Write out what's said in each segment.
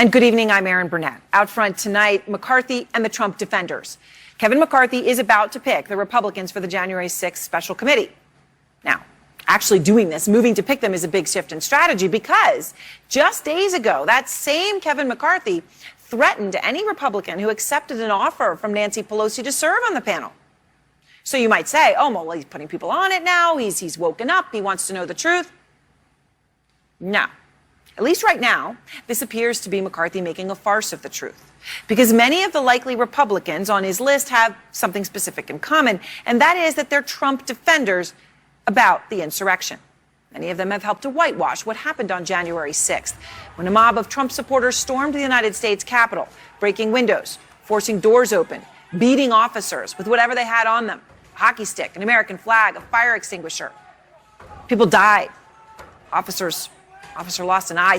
And good evening, I'm Erin Burnett. Out front tonight, McCarthy and the Trump defenders. Kevin McCarthy is about to pick the Republicans for the January 6th special committee. Now, actually doing this, moving to pick them, is a big shift in strategy because just days ago, that same Kevin McCarthy threatened any Republican who accepted an offer from Nancy Pelosi to serve on the panel. So you might say, oh, well, he's putting people on it now. He's woken up. He wants to know the truth. No. At least right now, this appears to be McCarthy making a farce of the truth, because many of the likely Republicans on his list have something specific in common, and that is that they're Trump defenders about the insurrection. Many of them have helped to whitewash what happened on January 6th, when a mob of Trump supporters stormed the United States Capitol, breaking windows, forcing doors open, beating officers with whatever they had on them, a hockey stick, an American flag, a fire extinguisher. People died. Officer lost an eye.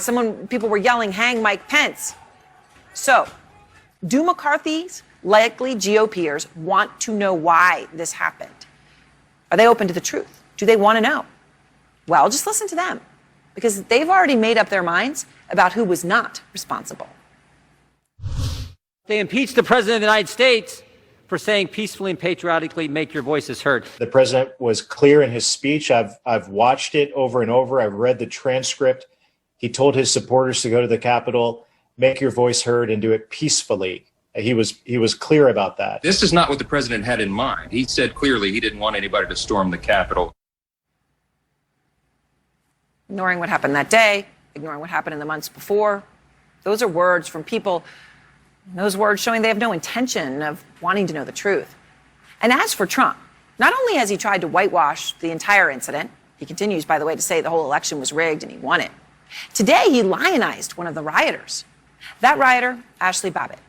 People were yelling, hang Mike Pence. So, do McCarthy's likely GOPers want to know why this happened? Are they open to the truth? Do they want to know? Well, just listen to them, because they've already made up their minds about who was not responsible. They impeached the President of the United States for saying peacefully and patriotically, make your voices heard. The president was clear in his speech. I've watched it over and over. I've read the transcript. He told his supporters to go to the Capitol, make your voice heard, and do it peacefully. He was clear about that. This is not what the president had in mind. He said clearly he didn't want anybody to storm the Capitol. Ignoring what happened that day, ignoring what happened in the months before. Those are words from people, those words showing they have no intention of wanting to know the truth. And as for Trump, not only has he tried to whitewash the entire incident, he continues, by the way, to say the whole election was rigged and he won it. Today, he lionized one of the rioters. That rioter, Ashley Babbitt.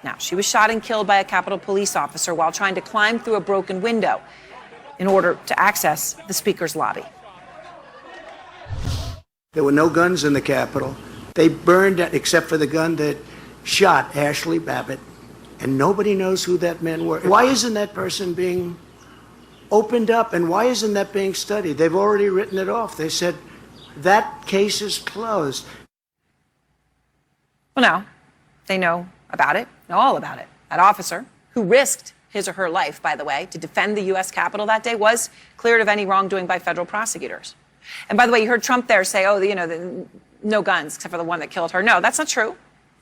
Now, she was shot and killed by a Capitol police officer while trying to climb through a broken window in order to access the Speaker's lobby. There were no guns in the Capitol. They burned, except for the gun that shot Ashley Babbitt, and nobody knows who that men were. Why isn't that person being opened up, and why isn't that being studied? They've already written it off. They said that case is closed. Well, now, they know about it, know all about it. That officer, who risked his or her life, by the way, to defend the U.S. Capitol that day, was cleared of any wrongdoing by federal prosecutors. And by the way, you heard Trump there say, no guns except for the one that killed her. No, that's not true.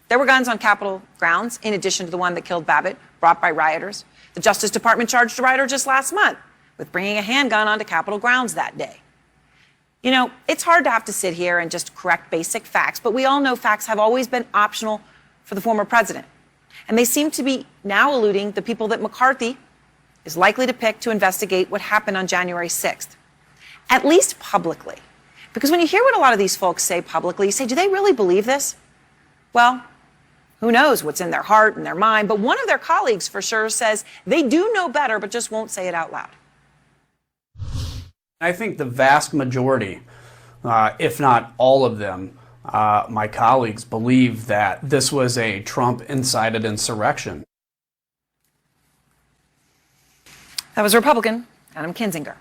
There were guns on Capitol grounds, in addition to the one that killed Babbitt, brought by rioters. The Justice Department charged a rioter just last month with bringing a handgun onto Capitol grounds that day. You know, it's hard to have to sit here and just correct basic facts, but we all know facts have always been optional for the former president. And they seem to be now eluding the people that McCarthy is likely to pick to investigate what happened on January 6th, at least publicly. Because when you hear what a lot of these folks say publicly, you say, do they really believe this? Well, who knows what's in their heart and their mind, but one of their colleagues for sure says they do know better, but just won't say it out loud. I think the vast majority, if not all of them, my colleagues, believe that this was a Trump-incited insurrection. That was Republican Adam Kinzinger.